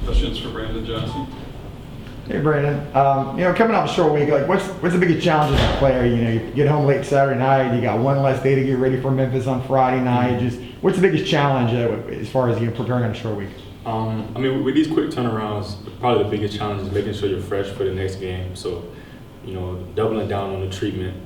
Questions for Brandon Johnson? Hey Brandon, coming off a short week, like what's the biggest challenge as a player? You get home late Saturday night, you got one less day to get ready for Memphis on Friday night. Just what's the biggest challenge as far as preparing on a short week? With these quick turnarounds, probably the biggest challenge is making sure you're fresh for the next game. So, doubling down on the treatment.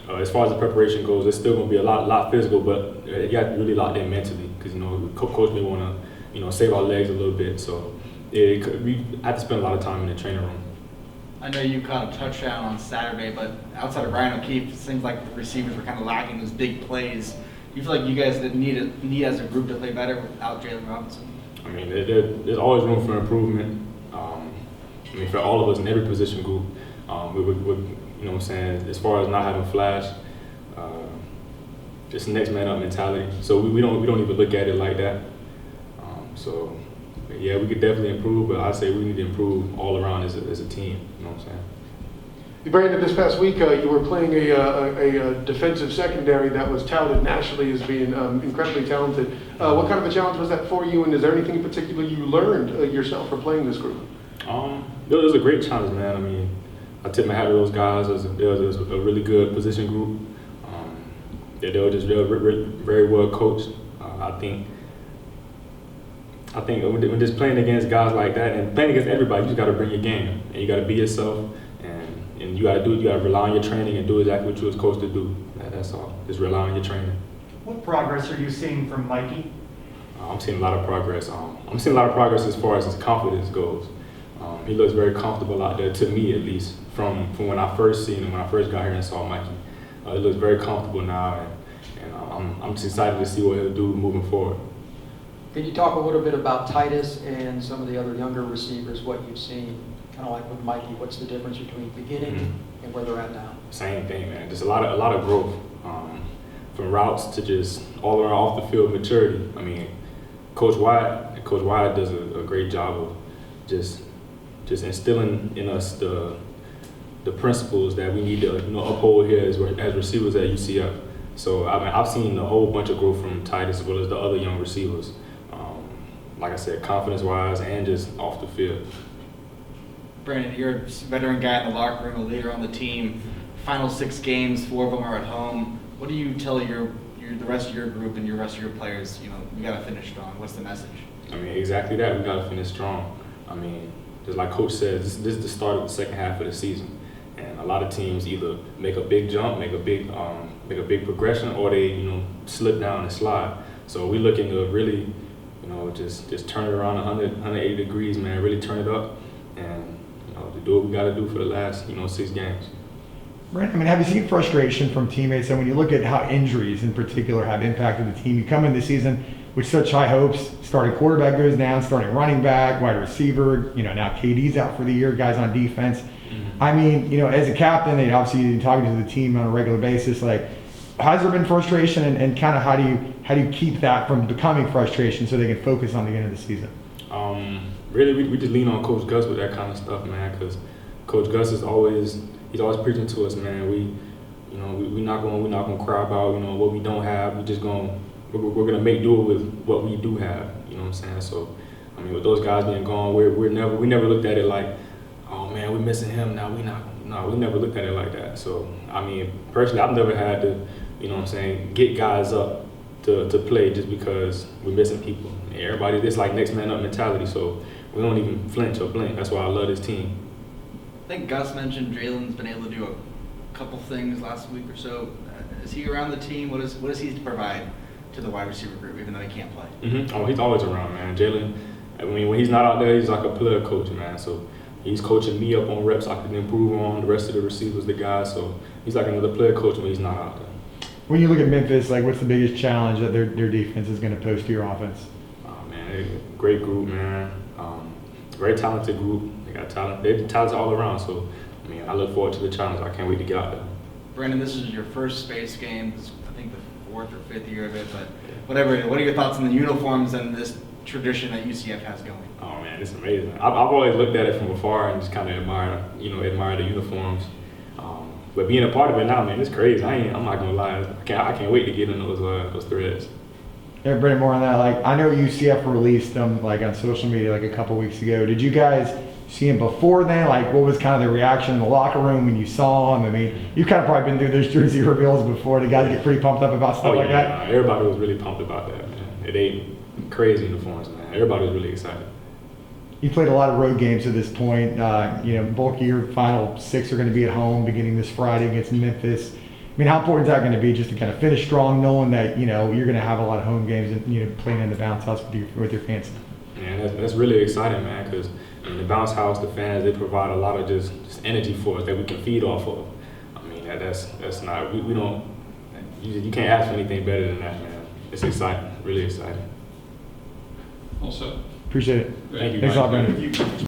As far as the preparation goes, it's still going to be a lot physical, but you got to really lock in mentally because coach may want to save our legs a little bit. So we had to spend a lot of time in the training room. I know you caught a touchdown on Saturday, but outside of Brian O'Keefe, it seems like the receivers were kind of lacking those big plays. Do you feel like you guys need as a group to play better without Jalen Robinson? There's always room for improvement. For all of us in every position group, as far as not having flash, just next man up mentality. So we don't even look at it like that. We could definitely improve, but I'd say we need to improve all around as a team. You know what I'm saying? Brandon, this past week you were playing a defensive secondary that was touted nationally as being incredibly talented. What kind of a challenge was that for you, and is there anything in particular you learned yourself from playing this group? It was a great challenge, man. I tip my hat to those guys. It was a really good position group. They were just very well coached. I think when just playing against guys like that and playing against everybody, you just got to bring your game and you got to be yourself and you got to rely on your training and do exactly what you was coached to do. That's all. Just rely on your training. What progress are you seeing from Mikey? I'm seeing a lot of progress. I'm seeing a lot of progress as far as his confidence goes. He looks very comfortable out there, to me at least, from when I first seen him, when I first got here and saw Mikey. He looks very comfortable now, and I'm just excited to see what he'll do moving forward. Can you talk a little bit about Titus and some of the other younger receivers, what you've seen, kind of like with Mikey? What's the difference between beginning and where they're at now? Same thing, man. Just a lot of growth, from routes to just all around off the field maturity. Coach Wyatt does a great job of just instilling in us the principles that we need to uphold here as receivers at UCF. So I've seen a whole bunch of growth from Titus as well as the other young receivers. Like I said, confidence-wise and just off the field. Brandon, you're a veteran guy in the locker room, a leader on the team. Final 6 games, 4 of them are at home. What do you tell the rest of your group and your rest of your players? We got to finish strong. What's the message? Exactly that. We got to finish strong. Just like Coach said, this is the start of the second half of the season, and a lot of teams either make a big jump, make a big progression, or they slip down and slide. So we're looking to really, just turn it around 180 degrees, man. Really turn it up, and to do what we got to do for the last 6 games. Brandon, have you seen frustration from teammates? And when you look at how injuries in particular have impacted the team, you come in this season with such high hopes. Starting quarterback goes down, starting running back, wide receiver. Now KD's out for the year. Guys on defense. As a captain, and obviously you're talking to the team on a regular basis. Like, has there been frustration, and kind of how do you keep that from becoming frustration so they can focus on the end of the season? Really, we just lean on Coach Gus with that kind of stuff, man. Because Coach Gus he's always preaching to us, man. We're not gonna cry about what we don't have. We're gonna make do with what we do have. You know what I'm saying? So, with those guys being gone, we never looked at it like, oh man, we're missing him now. We never looked at it like that. So, personally, I've never had to, get guys up to play just because we're missing people. Everybody, it's like next man up mentality. So we don't even flinch or blink. That's why I love this team. I think Gus mentioned Jalen's been able to do a couple things last week or so. Is he around the team? What does he provide to the wide receiver group, even though he can't play? Oh, he's always around, man. Jalen, when he's not out there, he's like a player coach, man. So he's coaching me up on reps I can improve on, the rest of the receivers, the guys. So he's like another player coach when he's not out there. When you look at Memphis, what's the biggest challenge that their defense is going to pose to your offense? Oh, man, they're a great group, man. Very talented group. They got talent. They're talented all around. So, I look forward to the challenge. I can't wait to get out there. Brandon, this is your first space game. This is, I think, the 4th or 5th year of it. But whatever. What are your thoughts on the uniforms and this tradition that UCF has going? Oh man, it's amazing. I've always looked at it from afar and just kind of admire the uniforms. But being a part of it now, man, it's crazy. I'm not gonna lie. I can't wait to get in those threads. Yeah, Brendan, more on that. Like, I know UCF released them like on social media like a couple weeks ago. Did you guys see him before then? Like, what was kind of the reaction in the locker room when you saw him? I mean, you've kind of probably been through those jersey reveals before. The guys get pretty pumped up about stuff like that. Nah, everybody was really pumped about that, man. They crazy uniforms, man. Everybody was really excited. You played a lot of road games at this point. Bulk of your final 6 are going to be at home beginning this Friday against Memphis. I mean, how important is that going to be just to kind of finish strong, knowing that you're going to have a lot of home games and playing in the bounce house with your fans? Man, that's really exciting, man. Because the bounce house, the fans, they provide a lot of just energy for us that we can feed off of. I mean, that's not we don't. You can't ask for anything better than that, man. It's exciting, really exciting. Also. Appreciate it. Thank you, Thanks a lot, Mike. Brendan.